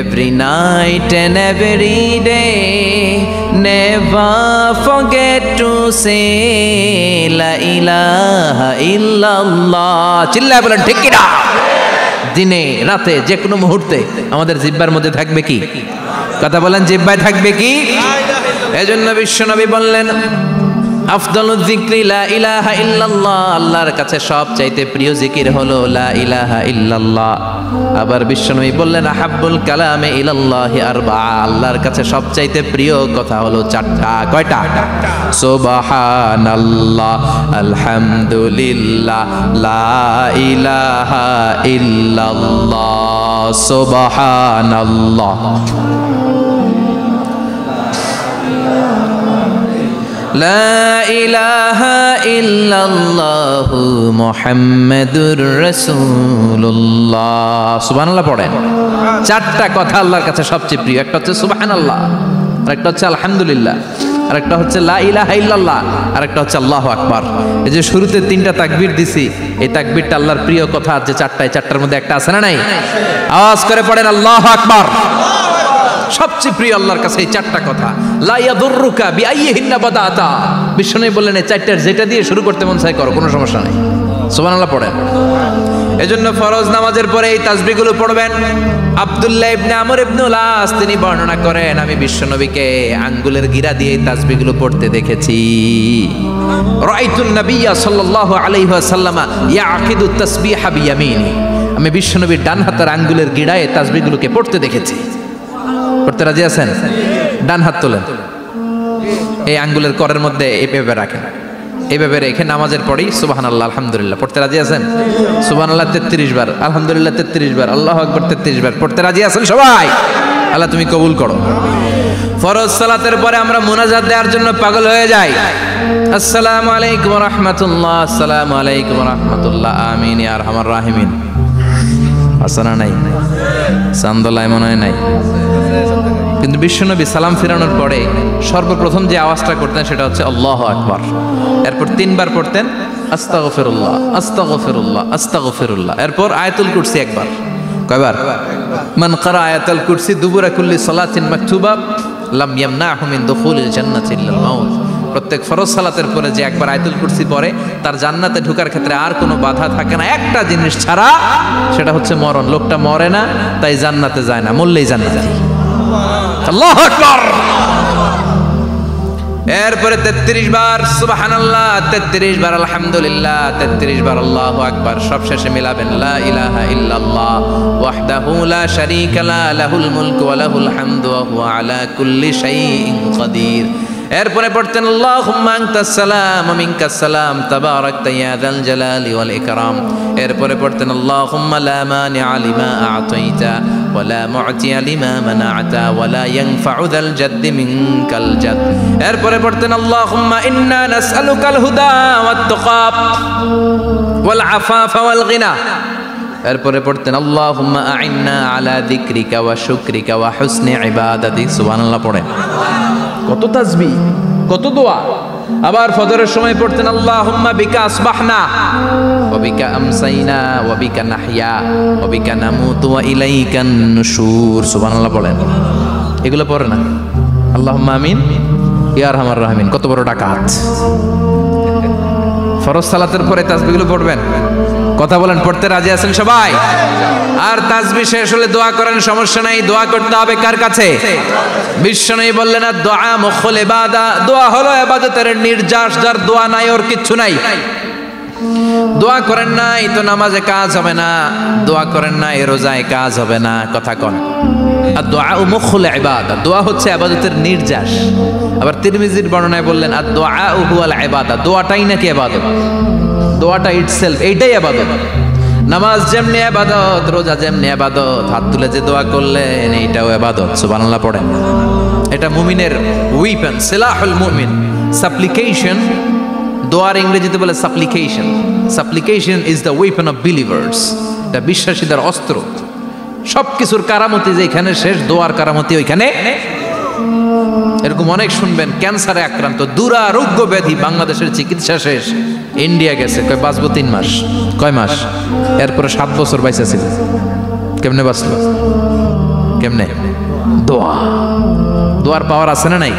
every night and every day, never forget to say la ilaha illallah. চিল্লায় বলেন ঠিক কিনা? দিনে রাতে যে কোনো মুহূর্তে আমাদের জিহ্বার মধ্যে থাকবে কি? কথা বলেন, জিহ্বায় থাকবে কি? এজন্য বিশ্বনবী বললেন, আফদালুয যিকরি লা ইলাহা ইল্লাল্লাহ, আল্লাহর কাছে সবচাইতে প্রিয় জিকির হলো লা ইলাহা ইল্লাল্লাহ। আবার বিশ্বনবী বললেন, আহাব্বুল কালামে ইলাল্লাহি আরবাআ, আল্লাহর কাছে সবচাইতে প্রিয় কথা হলো চারটা। কয়টা? সুবহানাল্লাহ, আলহামদুলিল্লাহ, লা ইলাহা ইল্লাল্লাহ। সুবহানাল্লাহ, লা ইলাহা ইল্লাল্লাহু মুহাম্মাদুর রাসূলুল্লাহ। সুবহানাল্লাহ পড়েন। চারটা কথা আল্লাহর কাছে সবচেয়ে প্রিয়। একটা হচ্ছে সুবহানাল্লাহ, আরেকটা হচ্ছে আলহামদুলিল্লাহ, আরেকটা হচ্ছে লা ইলাহা ইল্লাল্লাহ, আরেকটা হচ্ছে আল্লাহু আকবার। এই যে শুরুতে তিনটা তাকবীর দিছি, এই তাকবীরটা আল্লাহর প্রিয় কথা যে চারটা, এই চারটার মধ্যে একটা আছে না নাই? আওয়াজ করে পড়েন আল্লাহু আকবার। সবচেয়ে প্রিয় আল্লাহর কাছে এই চারটা কথা। লা ইয়াদুররুকা বিআইয়িহিন্না বাদাতা, বিশ্বনবী বললেন এই চারটার যেটা দিয়ে শুরু করতে মন চায় করো, কোনো সমস্যা নেই। সুবহানাল্লাহ পড়েন। এজন্য ফরজ নামাজের পরে এই তাসবিহগুলো পড়বেন। আব্দুল্লাহ ইবনে আমর ইবনে আস তিনি বর্ণনা করেন, আমি বিশ্বনবীকে আঙ্গুলের গিরা দিয়ে এই তাসবিহগুলো পড়তে দেখেছি। রাআইতুন নাবিয়্যা সাল্লাল্লাহু আলাইহি ওয়াসাল্লাম ইয়াকিদু তাসবিহা বিয়ামিনি, আমি বিশ্বনবীর ডান হাতের আঙ্গুলের গিরায় তাসবিহগুলোকে পড়তে দেখেছি। পড়তে রাজি আছেন? ডান হাত তোলেন, এই আঙ্গুলের করের মধ্যে এভাবে রাখেন, এইভাবে রেখে নামাজের পরেই সুবহানাল্লাহ আলহামদুলিল্লাহ পড়তে রাজি আছেন? সুবহানাল্লাহ 33 বার, আলহামদুলিল্লাহ 33 বার, আল্লাহু আকবার 33 বার পড়তে রাজি আছেন সবাই? আল্লাহ তুমি কবুল করো। ফরজ সালাতের পরে আমরা মুনাজাত দেওয়ার জন্য পাগল হয়ে যাই। আসসালামু আলাইকুম ওয়া রাহমাতুল্লাহ, আসসালামু আলাইকুম ওয়া রাহমাতুল্লাহ, আমিন ইয়া আরহামার রাহিমিন। আসনা নাই, চান্দলায় মনে হয় নাই। কিন্তু বিশ্বনবী সালাম ফিরানোর পরে সর্বপ্রথম যে আওয়াজটা করতেন সেটা হচ্ছে আল্লাহু আকবার। এরপর 3 বার পড়তেন আস্তাগফিরুল্লাহ, আস্তাগফিরুল্লাহ, আস্তাগফিরুল্লাহ। এরপর আয়াতুল কুরসি একবার। কয়বার? মান ক্বারা আয়াতুল কুরসি দুবুরা কুল্লি সালাতিন মাকতুবা লাম ইয়ামনাহু মিন দুখুলিল জান্নাতি ইল্লাল মাউত। প্রত্যেক ফরজ সালাতের পরে যে একবার আয়াতুল কুরসি পড়ে তার জান্নাতে ঢোকার ক্ষেত্রে আর কোনো বাধা থাকে না, একটা জিনিস ছাড়া, সেটা হচ্ছে মরণ। লোকটা মরে না তাই জান্নাতে যায় না, মরলেই জান্নাতে। আল্লাহু আকবার। এরপরে 33 বার সুবহানাল্লাহ, 33 বার আলহামদুলিল্লাহ, 33 বার আল্লাহু আকবার। সব শেষে মিলাবেন লা ইলাহা ইল্লাল্লাহ ওয়াহদাহু লা শারীকা লা লাহুল মুলকু ওয়া লাহুল হামদু ওয়া হুয়া আলা কুল্লি শাইইন কাদির। এরপরে পড়তেন আল্লাহুম্মা আনতাস সালাম ওয়া মিনকাস সালাম তাবারাকতা ইয়া যাল জালালি ওয়াল ইকরাম। এরপরে পড়তেন আল্লাহুম্মা লা মানিআ লিমা আ'তাইতা ওয়া লা মু'তিয়া লিমা মানা'তা ওয়া লা ইয়ানফা'ু যাল জাদ্দি মিনকাল জাদ। এরপরে পড়তেন আল্লাহুম্মা ইন্না নাসআলুকাল হুদা ওয়াত তুকা ওয়াল আফাফা ওয়াল গিনা। এরপরে পড়তেন আল্লাহুম্মা আ'ইন্না আলা যিকরিকা ওয়া শুকরিকা ওয়া হুসনি ইবাদাতিক। সুবহানাল্লাহ পড়েন। কত তাসবিহ, কত দোয়া। আবার ফজরের সময় পড়তেন আল্লাহুম্মা বিকা আসবাহনা ওয়া বিকা আমসাইনা ওয়া বিকা নাহইয়া ওয়া বিকা নামুতু ওয়া ইলাইকান নুশুর। সুবহানাল্লাহ পড়েন। এগুলো পড়ে না? আল্লাহুম্মা আমিন ইয়া আরহামার রাহিমিন। কত বড় ডাকাত। ফরজ সালাতের পরে তাসবিহগুলো পড়বেন। কথা বলেন, পড়তে রাজি আছেন সবাই? আর তাসবিহ শেষ হলে দোয়া করেন, সমস্যা নাই। দোয়া করতে হবে কার কাছে? বিশ্বনবী বললেন আর দোয়া মুখুল ইবাদা, দোয়া হলো ইবাদতের নির্যাস। যার দোয়া নাই ওর কিচ্ছু নাই। দোয়া করেন নাই তো নামাজে কাজ হবে না, দোয়া করেন নাই রোজায় কাজ হবে না। কথা কন। আর দোয়া মুখুল ইবাদা, দোয়া হচ্ছে ইবাদতের নির্যাস। আবার তিরমিজির বর্ণনায় বললেন আর দোয়া হুয়াল ইবাদা, দোয়াটাই নাকি ইবাদত। দোয়াটা ইটসেলফ এইটাই ইবাদত। নামাজ যেমনি ইবাদত, রোজা যেমনি ইবাদত, হাত তুলে যে দোয়া করলেন এইটাও ইবাদত। সুবহানাল্লাহ পড়েন। এটা মুমিনের উইপেন, সিলাহুল মুমিন। সাপ্লিকেশন, দোয়ার ইংরেজিতে বলে সাপ্লিকেশন। সাপ্লিকেশন is the weapon of believers. এটা বিশ্বাসীদের অস্ত্র। সবকিছুর কারামতি যেখানে শেষ, দোয়ার কারামতি ওইখানে। এরকম অনেক শুনবেন ক্যান্সারে আক্রান্ত, দুরারোগ্য ব্যাধি, বাংলাদেশের চিকিৎসা শেষ, ইন্ডিয়া গেছে, কয় বাঁচবো 3 মাস। কয় মাস? এরপরে 7 বছর বাইসা ছিল। কেমনে বাঁচলো? কেমনে? দোয়া। দোয়ার পাওয়ার আছে না নাই?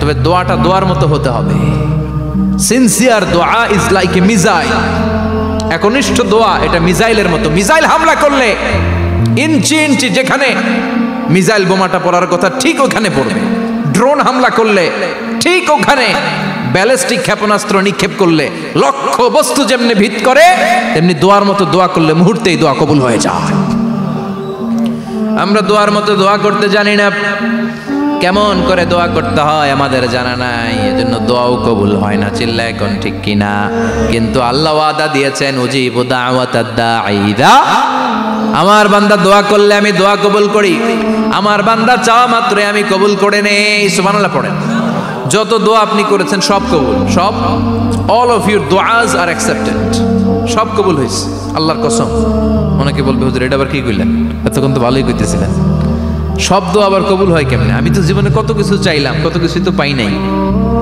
তবে দোয়াটা দোয়ার মতো হতে হবে। সিনসিয়ার দোয়া ইজ লাইক এ মিসাইল। একনিষ্ঠ দোয়া এটা মিসাইলের মতো। মিসাইল হামলা করলে ইঞ্চি ইঞ্চি যেখানে মিসাইল বোমাটা পড়ার কথা ঠিক ওখানে পড়বে। ড্রোন হামলা করলে ঠিক ওখানে, ব্যালিস্টিক ক্ষেপণাস্ত্র নিক্ষেপ করলে লক্ষ্য বস্তু যেমনি ভিত করে, তেমনি দোয়ার মতো দোয়া করলে মুহূর্তেই দোয়া কবুল হয়ে যায়। আমরা দোয়ার মতো দোয়া করতে জানি না। কেমন করে দোয়া করতে হয় আমাদের জানা নাই, এজন্য দোয়াও কবুল হয় না। চিল্লা এখন ঠিক কিনা? কিন্তু আল্লাহ ওয়াদা দিয়েছেন উজিবু দাওয়াতাদ দাঈ ইযা, আমার বান্দা দোয়া করলে আমি দোয়া কবুল করি। আমার বান্দা চাওয়া মাত্রই আমি কবুল করে নেই। সুবহানাল্লাহ পড়েন। যত দোয়া আপনি করেছেন সব কবুল, সব। অল অফ ইউর দোয়াজ আর অ্যাকসেপ্টেড। সব কবুল হয়েছে আল্লাহর কসম। অনেকে বলবে হুজুর এটা আবার কি কইলেন? এতক্ষণ তো ভালোই কইতেছিলেন। সব দোয়া আবার কবুল হয় কেমনে? আমি তো জীবনে কত কিছু চাইলাম, কত কিছুই তো পাই নাই।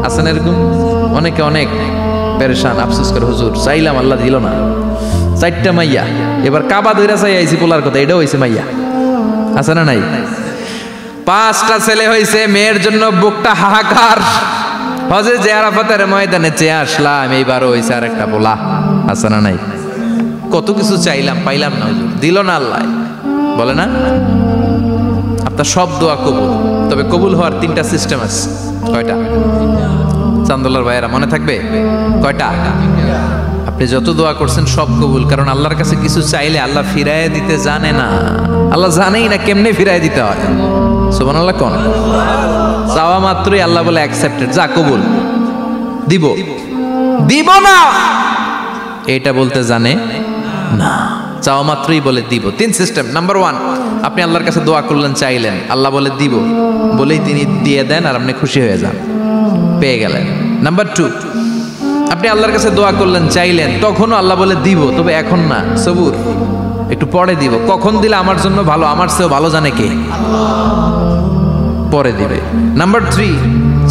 আছেন এরকম অনেকে? অনেক পেরেশান, আফসোস করে হুজুর চাইলাম আল্লাহ দিল না। 4টা মাইয়া, এবার কাবা ধইরা চাই আইছি পোলার কথা, এটাও হয়েছে মাইয়া। আছে না নাই? 5টা ছেলে হয়েছে, মেয়ের জন্য বুকটা হাহাকার। হজে যে আরাফাতের ময়দানে চেয়ে আসলাম, এইবারও হয়েছে আর একটা পোলা। আছে না নাই? কত কিছু চাইলাম, পাইলাম না, হুজুর দিল না আল্লাহ। বলে না আপনার সব দোয়া কবুল। তবে কবুল হওয়ার 3টা সিস্টেম আছে। কয়টা? চান্দলার ভাইয়েরা মনে থাকবে? কয়টা? আপনি যত দোয়া করছেন সব কবুল। কারণ আল্লাহর কাছে কিছু চাইলে আল্লাহ ফিরাইয়া দিতে জানে না। আল্লাহ জানেই না কেমনে ফিরাইয়া দিতে হয়। সুবহানাল্লাহ কোন? চাওয়া মাত্রই আল্লাহ বলে অ্যাকসেপ্টেড, যা কবুল দিব। দিব না এটা বলতে জানে না, চাওয়া মাত্রই বলে দিব। 3 সিস্টেম। নাম্বার 1, আপনি আল্লাহর কাছে দোয়া করলেন, চাইলেন, আল্লাহ বলে দিব, বলেই তিনি দিয়ে দেন আর আপনি খুশি হয়ে যান, পেয়ে গেলেন। নাম্বার 2, আপনি আল্লাহর কাছে দোয়া করলেন, চাইলেন, তখনও আল্লাহ বলে দিব, তবে এখন না, সবুর, একটু পরে দিব। কখন দিলে আমার জন্য ভালো, আমার চেয়েও ভালো জানে কে? পরে দিবে। নাম্বার 3,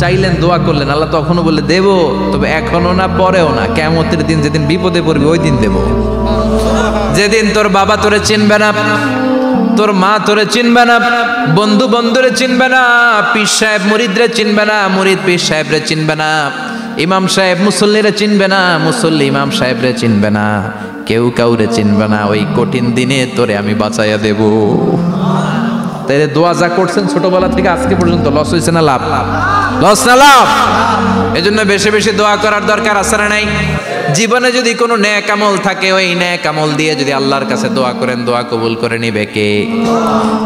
চাইলেন, দোয়া করলেন, আল্লাহ তখনও বলে দেব, তবে এখনো না, পরেও না, কিয়ামতের দিন যেদিন বিপদে পড়বে ওই দিন দেব। যেদিন তোর বাবা তোরে চিনবে না, তোর মা তোরে চিনবে না, বন্ধু বন্ধুরে চিনবে না, পীর সাহেব মুরিদরে চিনবে না, মুরিদ পীর সাহেবরে চিনবে না, ইমাম সাহেব মুসল্লিরে চিনবে না, মুসল্লি ইমাম সাহেবরে চিনবে না, কেউ কাউরে চিনবে না, ওই কঠিন দিনে তোরে আমি বাঁচাইয়া দেব। তাই দোয়া যা করছেন ছোটবেলা থেকে আজকে পর্যন্ত লস হয়েছে না লাভ? লস না লাভ? এজন্য বেশি বেশি দোয়া করার দরকার আছে না নাই? জীবনে যদি কোনো নেক আমল থাকে, ওই নেক আমল দিয়ে যদি আল্লাহর কাছে দোয়া করেন, দোয়া কবুল করে নিবে কে?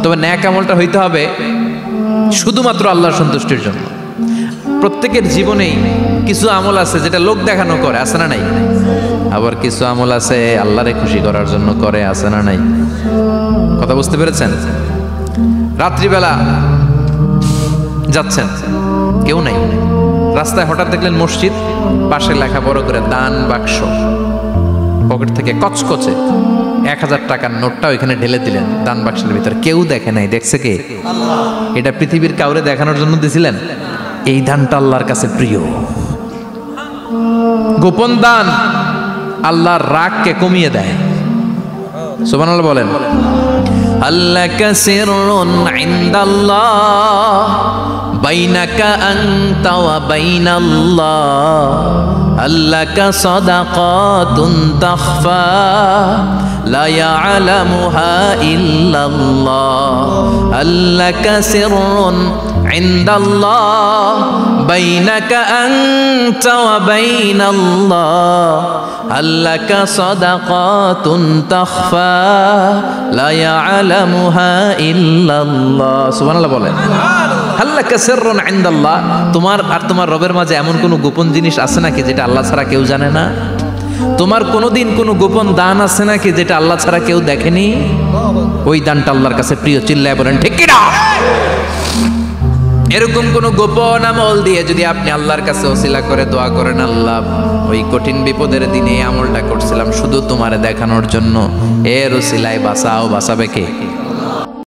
তবে নেক আমলটা হইতে হবে শুধুমাত্র আল্লাহর সন্তুষ্টির জন্য। প্রত্যেকের জীবনেই কিছু আমল আছে যেটা লোক দেখানো করে, আছে না নাই? আবার কিছু আমল আছে আল্লাহরে খুশি করার জন্য করে, আছে না নাই? কথা বুঝতে পেরেছেন? রাত্রিবেলা যাচ্ছেন, কেউ নাই, রাস্তায় হঠাৎ দেখলেন মসজিদ, পাশে লেখা বড় করে দান বাক্স, পকেট থেকে কচকচে 1000 টাকার নোটটা ওইখানে ঢেলে দিলেন দান বাক্সের ভিতর। কেউ দেখে নাই, দেখছে কে? এটা পৃথিবীর কাউরে দেখানোর জন্য দিছিলেন? এই দানটা আল্লাহর কাছে প্রিয়। গোপন দান আল্লাহর রাগকে কমিয়ে দেয়। সুবহানাল্লাহ বলেন। আল্লাকা সিররুন ইনদাল্লাহ বাইনাকা আনতা ওয়া বাইনাল্লাহ, আল্লাকা সাদাকাতুন তাখফা লা ইয়ালামুহা ইল্লাল্লাহ, আল্লাকা সিররুন ইনদাল্লাহ বাইনাকা আনতা ওয়া বাইনাল্লাহ, আল্লাকা সাদাকাতুন তাখফা লা ইয়ালামুহা ইল্লাল্লাহ। সুবহানাল্লাহ বলেন। আল্লাকা সিররুন ইনদাল্লাহ, তোমার আর তোমার রবের মাঝে এমন কোনো গোপন জিনিস আছে নাকি যেটা আল্লাহ ছাড়া কেউ জানে না? তোমার কোনোদিন কোনো গোপন দান আছে নাকি যেটা আল্লাহ ছাড়া কেউ দেখেনি? ওই দানটা আল্লাহর কাছে প্রিয়। চিল্লায় বলেন ঠিক কি না? এরকম কোন গোপন আমল দিয়ে যদি আপনি আল্লাহর কাছে ওসিলা করে দোয়া করেন, আল্লাহ ওই কঠিন বিপদের দিনে এই আমলটা করছিলাম শুধু তোমারে দেখানোর জন্য, এর ওসিলায় বাঁচাও, বাঁচাবে কে?